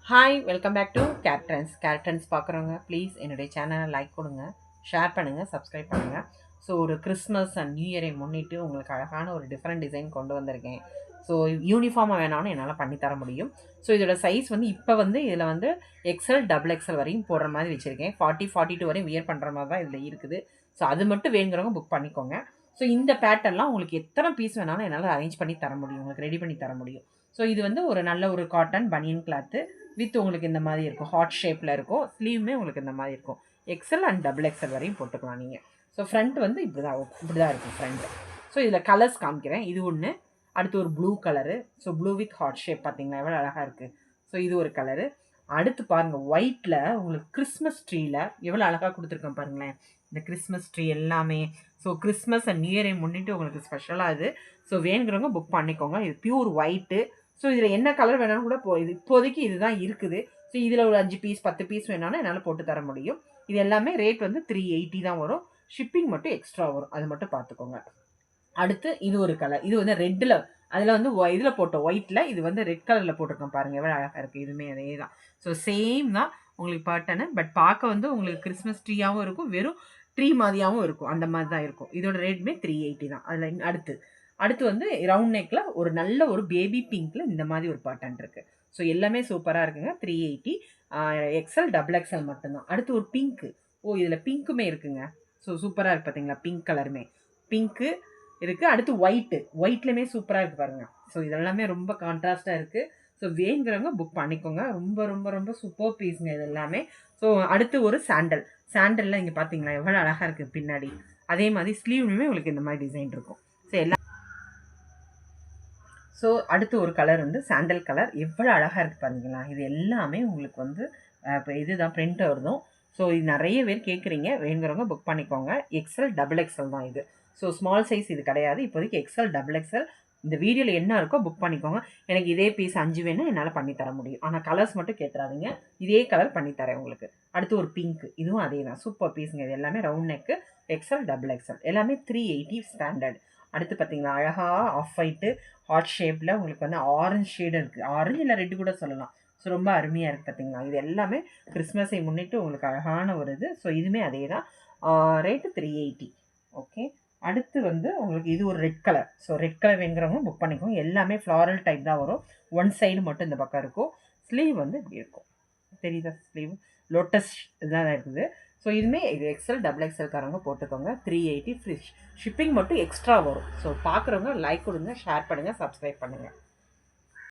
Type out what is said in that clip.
Hi welcome back to characters பார்க்குறவங்க please என்னுடைய சேனலை லைக் கொடுங்க, ஷேர் பண்ணுங்கள், சப்ஸ்கிரைப் பண்ணுங்கள். ஸோ ஒரு கிறிஸ்மஸ் அண்ட் நியூ இயரை முன்னிட்டு உங்களுக்கு அழகான ஒரு டிஃப்ரெண்ட் டிசைன் கொண்டு வந்திருக்கேன். ஸோ யூனிஃபார்மாக வேணாலும் என்னால் பண்ணித்தர முடியும். ஸோ இதோட சைஸ் வந்து இப்போ வந்து இதில் வந்து எக்ஸல் டபுள் எக்ஸல் வரையும் போடுற மாதிரி வச்சுருக்கேன். 40-42 வரையும் வியர் பண்ணுற மாதிரி தான் இதில் இருக்குது. ஸோ அது மட்டும் வேணுங்கிறவங்க புக் பண்ணிக்கோங்க. ஸோ இந்த பேட்டர்ன்லாம் உங்களுக்கு எத்தனை பீஸ் வேணாலும் என்னால் அரேஞ்ச் பண்ணி தர முடியும், உங்களுக்கு ரெடி பண்ணி தர முடியும். ஸோ இது வந்து ஒரு நல்ல ஒரு காட்டன் பனியன் கிளாத்து வித் உங்களுக்கு இந்த மாதிரி இருக்கும், ஹார்ட் ஷேப்பில் இருக்கும். ஸ்லீவுமே உங்களுக்கு இந்த மாதிரி இருக்கும். எக்ஸல் அண்ட் டபுள் எக்ஸல் வரையும் போட்டுக்கலாம் நீங்கள். ஸோ ஃப்ரண்ட் வந்து இப்படி தான் இருக்கும் ஃப்ரண்ட். ஸோ இதில் கலர்ஸ் காமிக்கிறேன். இது ஒன்று, அடுத்து ஒரு blue colour. So blue with heart shape பார்த்தீங்கன்னா எவ்வளோ அழகாக இருக்குது. ஸோ இது ஒரு கலரு. அடுத்து பாருங்கள், ஒயிட்டில் உங்களுக்கு கிறிஸ்மஸ் ட்ரீயில் எவ்வளோ அழகாக கொடுத்துருக்கேன் பாருங்களேன். இந்த கிறிஸ்மஸ் ட்ரீ எல்லாமே ஸோ கிறிஸ்மஸ் அண்ட் நியூ இயரை முன்னிட்டு உங்களுக்கு ஸ்பெஷலாக இது. ஸோ வேணுங்கிறவங்க புக் பண்ணிக்கோங்க. இது பியூர் ஒயிட்டு. ஸோ இதில் என்ன கலர் வேணாலும் கூட இப்போதைக்கு இதுதான் இருக்குது. ஸோ இதில் ஒரு 5 பீஸ் 10 பீஸ் வேணாலும் என்னால் போட்டு தர முடியும். இது எல்லாமே ரேட் வந்து 380 தான் வரும். ஷிப்பிங் மட்டும் எக்ஸ்ட்ரா வரும், அது மட்டும் பார்த்துக்கோங்க. அடுத்து இது ஒரு கலர். இது வந்து ரெட்டில், அதில் வந்து இதில் போட்ட ஒயிட்டில், இது வந்து ரெட் கலரில் போட்டிருக்கோம் பாருங்கள், எவ்வளோ அழகாக இருக்குது. இதுவுமே அதே தான். ஸோ சேம் தான் உங்களுக்கு பேட்டர்னு. பட் பார்க்க வந்து உங்களுக்கு கிறிஸ்மஸ் ட்ரீயாகவும் இருக்கும், வெறும் ட்ரீ மாதிரியாகவும் இருக்கும். அந்த மாதிரி தான் இருக்கும். இதோட ரேட்டுமே 380 தான். அதில் அடுத்து வந்து ரவுண்ட் நெக்கில் ஒரு நல்ல ஒரு பேபி பிங்க்கில் இந்த மாதிரி ஒரு பேட்டர்ன் இருக்குது. ஸோ எல்லாமே சூப்பராக இருக்குங்க. 380. எக்ஸல் டபுள் எக்ஸல் மட்டும்தான். அடுத்து ஒரு பிங்க்கு. இதில் பிங்க்குமே இருக்குங்க. ஸோ சூப்பராக இருக்குது பார்த்தீங்களா, பிங்க் கலருமே பிங்க்கு இருக்குது. அடுத்து ஒயிட்லேயுமே சூப்பராக இருக்குது பாருங்கள். ஸோ இதெல்லாமே ரொம்ப கான்ட்ராஸ்டாக இருக்குது. ஸோ வேணுங்கிறவங்க புக் பண்ணிக்கோங்க. ரொம்ப ரொம்ப ரொம்ப சூப்பர் பீஸுங்க இது எல்லாமே. ஸோ அடுத்து ஒரு சாண்டலில் இங்கே பார்த்தீங்களா எவ்வளோ அழகாக இருக்குது பின்னாடி. அதே மாதிரி ஸ்லீவ்லையுமே உங்களுக்கு இந்த மாதிரி டிசைன் இருக்கும். ஸோ அடுத்து ஒரு கலர் வந்து சாண்டல் கலர். எவ்வளோ அழகாக இருக்குது பாருங்களா. இது எல்லாமே உங்களுக்கு வந்து இப்போ இதுதான் பிரிண்ட் வருதும். ஸோ இது நிறைய பேர் கேட்குறீங்க, வேணுங்கிறவங்க புக் பண்ணிக்கோங்க. எக்ஸல் டபுள் எக்ஸல் தான் இது. ஸோ ஸ்மால் சைஸ் இது கிடையாது. இப்போதைக்கு எக்ஸல் டபுள் எக்ஸல் இந்த வீடியோவில் என்ன இருக்கோ புக் பண்ணிக்கோங்க. எனக்கு இதே பீஸ் 5 வேணும், என்னால் பண்ணித்தர முடியும். ஆனால் கலர்ஸ் மட்டும் கேட்டுறாதீங்க, இதே கலர் பண்ணித்தரேன் உங்களுக்கு. அடுத்து ஒரு பிங்க், இதுவும் அதே தான். சூப்பர் பீஸுங்க. இது எல்லாமே round neck, XL double XL எல்லாமே 380 ஸ்டாண்டர்ட். அடுத்து பார்த்தீங்களா அழகாக ஆஃப் ஒயிட்டு ஹார்ட் ஷேப்பில் உங்களுக்கு வந்து ஆரஞ்சு ஷேடு இருக்குது. ஆரஞ்சு இல்லை ரெட்டு கூட சொல்லலாம். ஸோ ரொம்ப அருமையாக இருக்குது பார்த்தீங்களா. இது எல்லாமே கிறிஸ்மஸை முன்னிட்டு உங்களுக்கு அழகான ஒரு இது. ஸோ இதுவுமே அதே தான். ரேட்டு 380. ஓகே. அடுத்து வந்து உங்களுக்கு இது ஒரு red colour. So red colour வேணுங்கிறவங்க புக் பண்ணிக்கோங்க. எல்லாமே ஃப்ளாரல் டைப் தான் வரும். ஒன் சைடு மட்டும் இந்த பக்கம் இருக்கும். ஸ்லீவ் வந்து இப்படி இருக்கும், தெரியுதா? ஸ்லீவ் லோட்டஸ் இதான் இருக்குது. ஸோ இதுவுமே இது எக்ஸல் டபுள் எக்ஸல்காரங்க போட்டுக்கோங்க. 380 ஃப்ரீ ஷிப்பிங் மட்டும் எக்ஸ்ட்ரா வரும். ஸோ பார்க்குறவங்க லைக் கொடுங்க, ஷேர் பண்ணுங்கள், சப்ஸ்கிரைப் பண்ணுங்கள்.